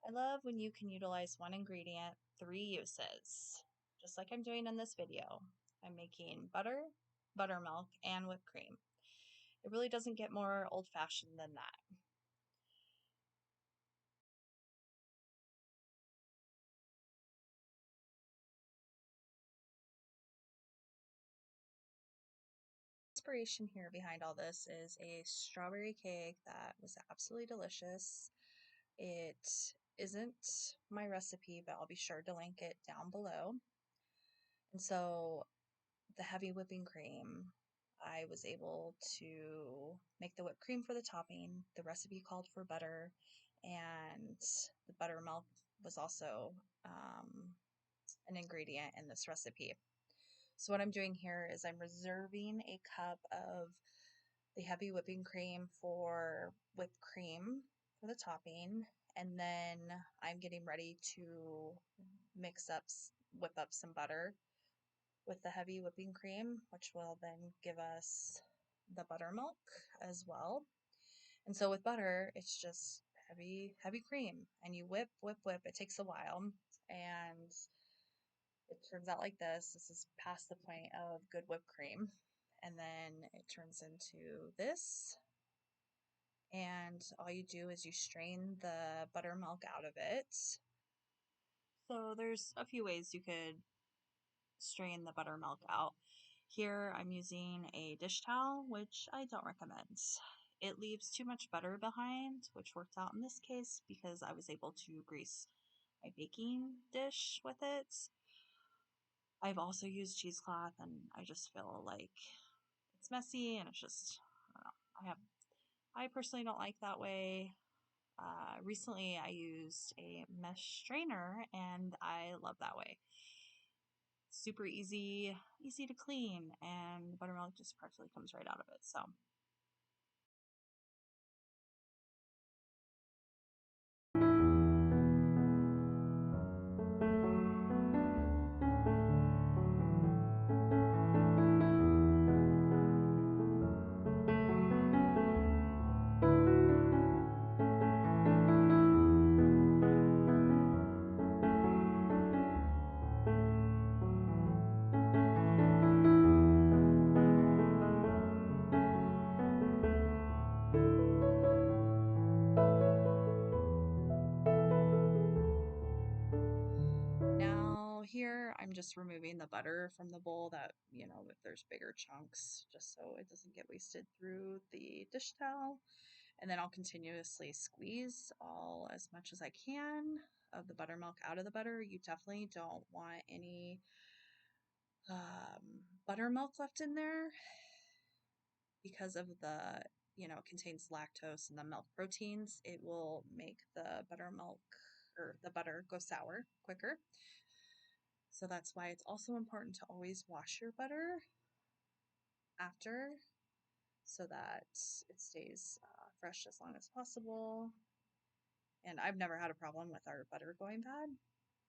I love when you can utilize one ingredient, 3 uses. Just like I'm doing in this video. I'm making butter, buttermilk, and whipped cream. It really doesn't get more old-fashioned than that. Inspiration here behind all this is a strawberry cake that was absolutely delicious. It isn't my recipe, but I'll be sure to link it down below. And so the heavy whipping cream, I was able to make the whipped cream for the topping. The recipe called for butter, and the buttermilk was also an ingredient in this recipe. So what I'm doing here is I'm reserving a cup of the heavy whipping cream for whipped cream for the topping, and then I'm getting ready to whip up some butter with the heavy whipping cream, which will then give us the buttermilk as well. And so with butter, it's just heavy cream, and you whip. It takes a while, and it turns out like this. This is past the point of good whipped cream. And then it turns into this. And all you do is you strain the buttermilk out of it. So there's a few ways you could strain the buttermilk out. Here I'm using a dish towel, which I don't recommend. It leaves too much butter behind, which worked out in this case because I was able to grease my baking dish with it. I've also used cheesecloth, and I just feel like it's messy, and it's just, I don't know. I personally don't like that way. Recently I used a mesh strainer, and I love that way. Super easy to clean, and the buttermilk just practically comes right out of it. So now here I'm just removing the butter from the bowl that, if there's bigger chunks, just so it doesn't get wasted through the dish towel. And then I'll continuously squeeze as much as I can of the buttermilk out of the butter. You definitely don't want any buttermilk left in there because of it contains lactose and the milk proteins. It will make the buttermilk or the butter go sour quicker. So that's why it's also important to always wash your butter after, so that it stays fresh as long as possible. And I've never had a problem with our butter going bad.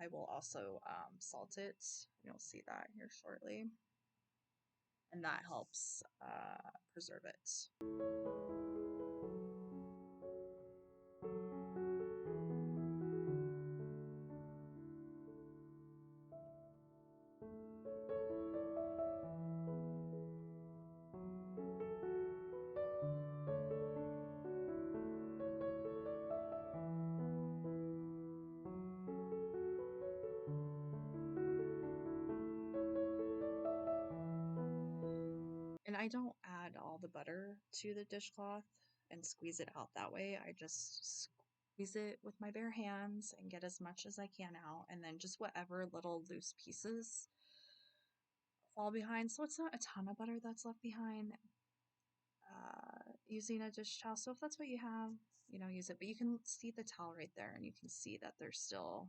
I will also salt it. You'll see that here shortly. And that helps preserve it. And I don't add all the butter to the dishcloth and squeeze it out that way. I just squeeze it with my bare hands and get as much as I can out, and then just whatever little loose pieces fall behind. So it's not a ton of butter that's left behind using a dish towel. So if that's what you have, use it. But you can see the towel right there, and you can see that there's still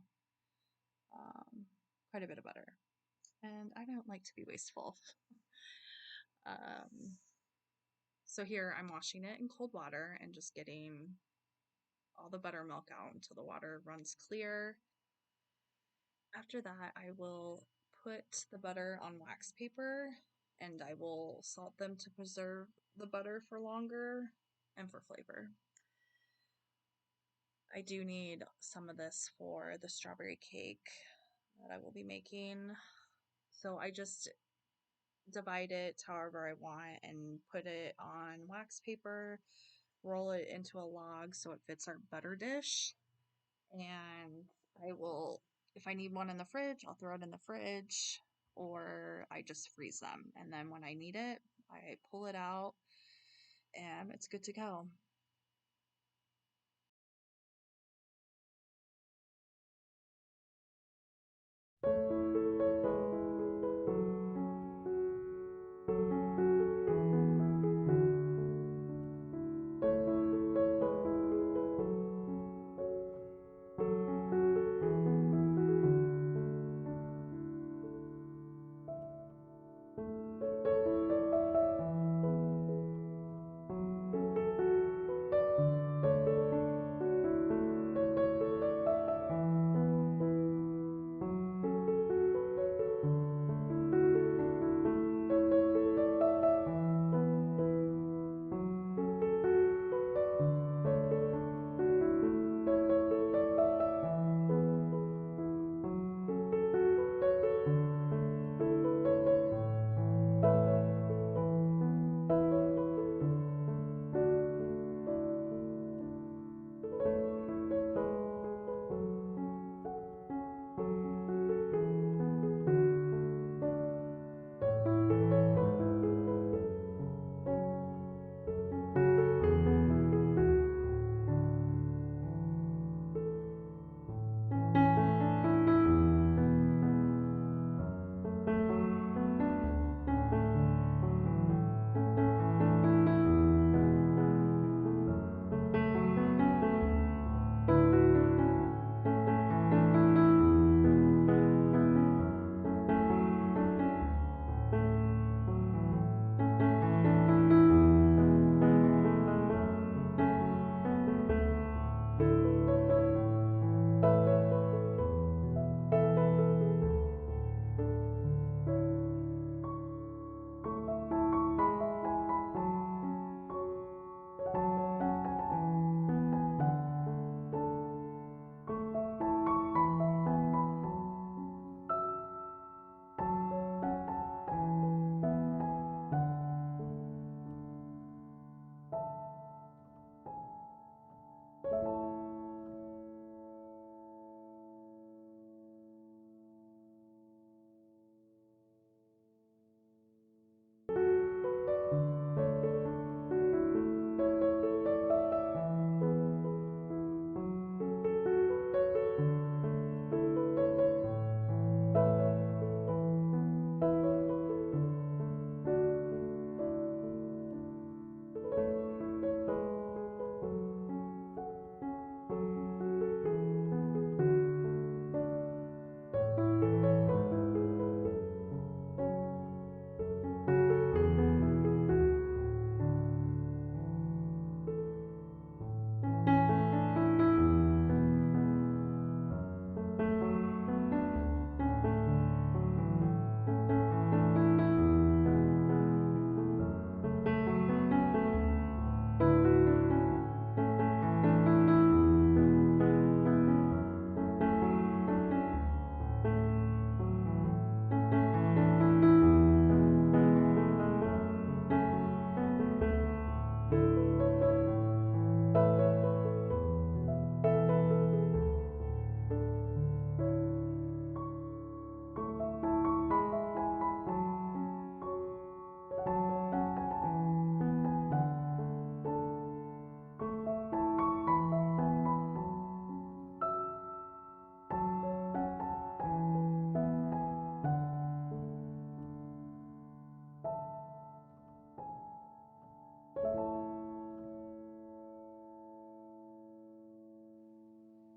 quite a bit of butter. And I don't like to be wasteful. So here I'm washing it in cold water and just getting all the buttermilk out until the water runs clear. After that, I will put the butter on wax paper, and I will salt them to preserve the butter for longer and for flavor. I do need some of this for the strawberry cake that I will be making. So I just divide it however I want and put it on wax paper, roll it into a log so it fits our butter dish. And I will, if I need one in the fridge, I'll throw it in the fridge, or I just freeze them. And then when I need it, I pull it out and it's good to go.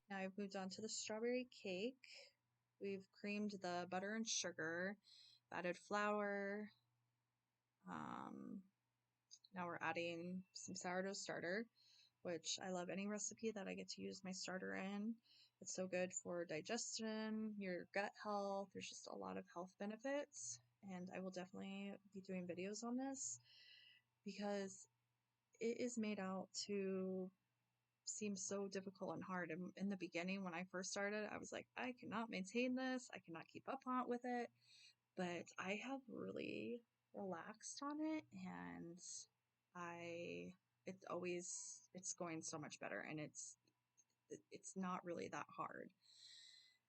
Now I've moved on to the strawberry cake. We've creamed the butter and sugar, added flour. Um, Now we're adding some sourdough starter, which I love any recipe that I get to use my starter in. It's so good for digestion, your gut health. There's just a lot of health benefits, and I will definitely be doing videos on this because it is made out to seems so difficult and hard. And in the beginning, when I first started, I was like, I cannot maintain this. I cannot keep up on with it. But I have really relaxed on it, and I it's going so much better, and it's not really that hard.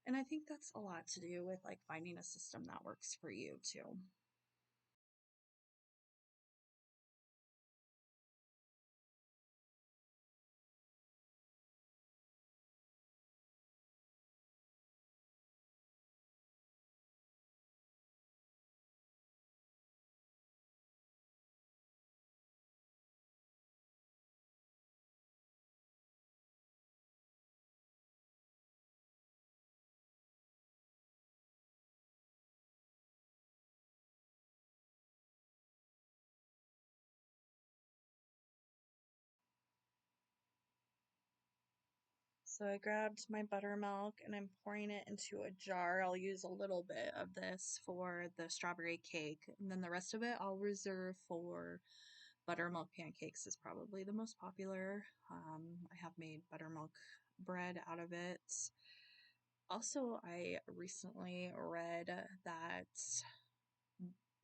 And I think that's a lot to do with like finding a system that works for you too. So I grabbed my buttermilk and I'm pouring it into a jar. I'll use a little bit of this for the strawberry cake, and then the rest of it I'll reserve for buttermilk pancakes is probably the most popular. I have made buttermilk bread out of it. Also, I recently read that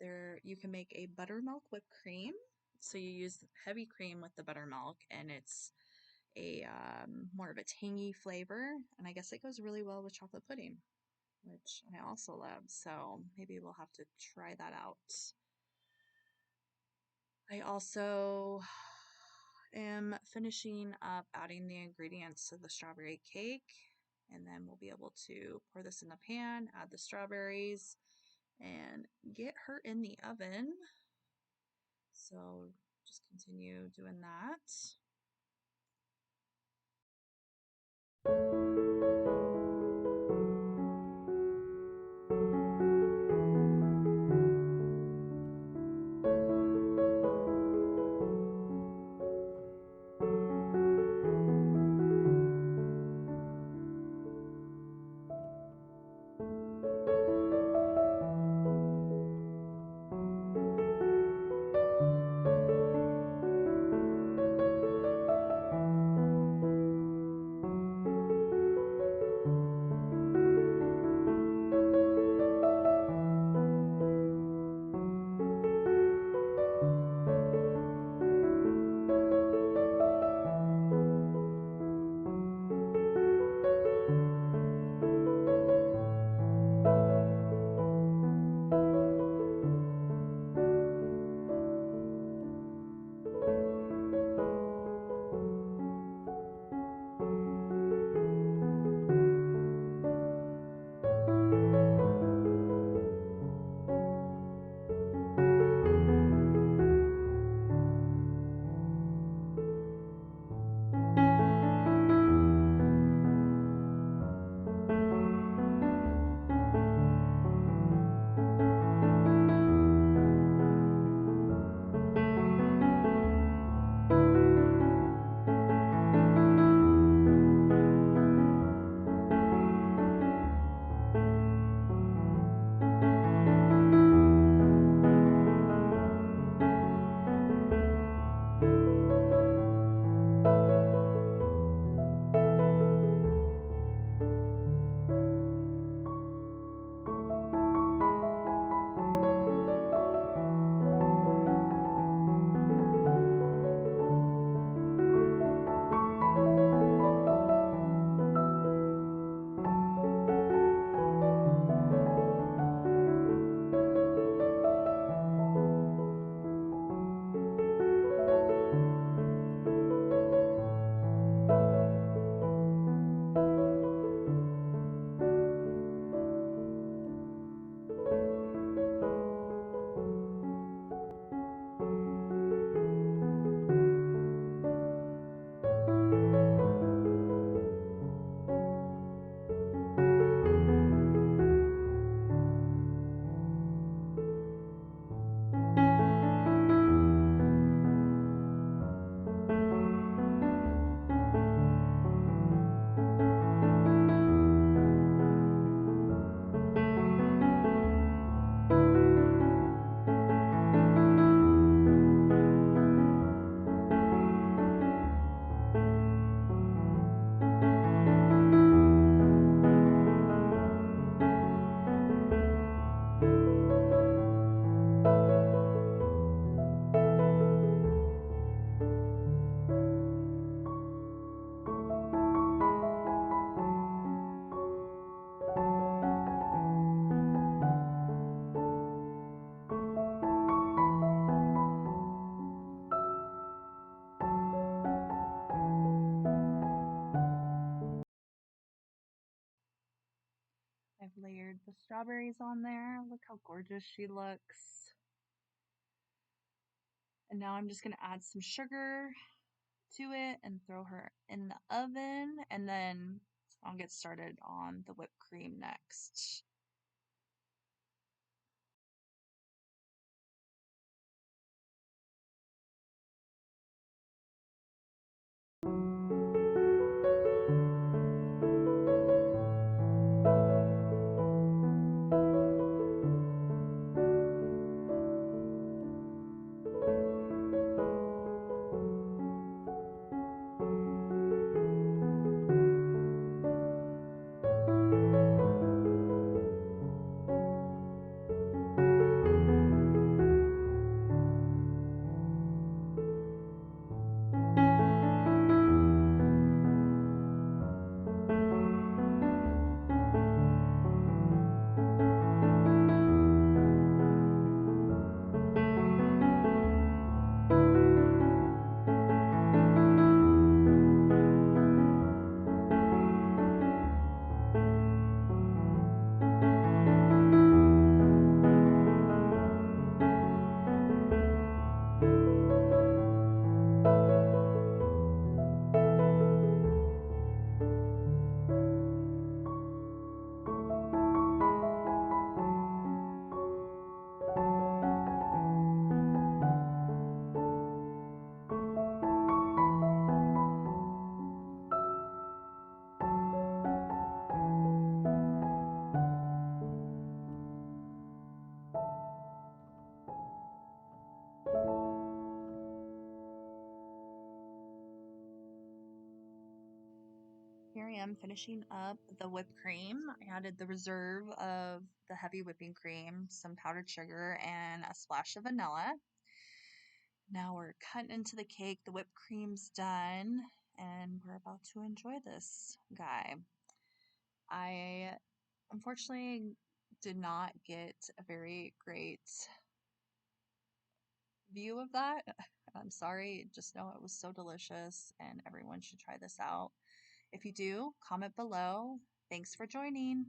there you can make a buttermilk whipped cream. So you use heavy cream with the buttermilk, and it's a more of a tangy flavor, and I guess it goes really well with chocolate pudding, which I also love. So maybe we'll have to try that out. I also am finishing up adding the ingredients to the strawberry cake, and then we'll be able to pour this in the pan, add the strawberries, and get her in the oven. So just continue doing that. layered the strawberries on there. Look how gorgeous she looks. And now I'm just going to add some sugar to it and throw her in the oven, and then I'll get started on the whipped cream next. Here I am finishing up the whipped cream. I added the reserve of the heavy whipping cream, some powdered sugar, and a splash of vanilla. Now we're cutting into the cake. The whipped cream's done, and we're about to enjoy this guy. I unfortunately did not get a very great view of that. I'm sorry, just know it was so delicious and everyone should try this out. If you do, comment below. Thanks for joining.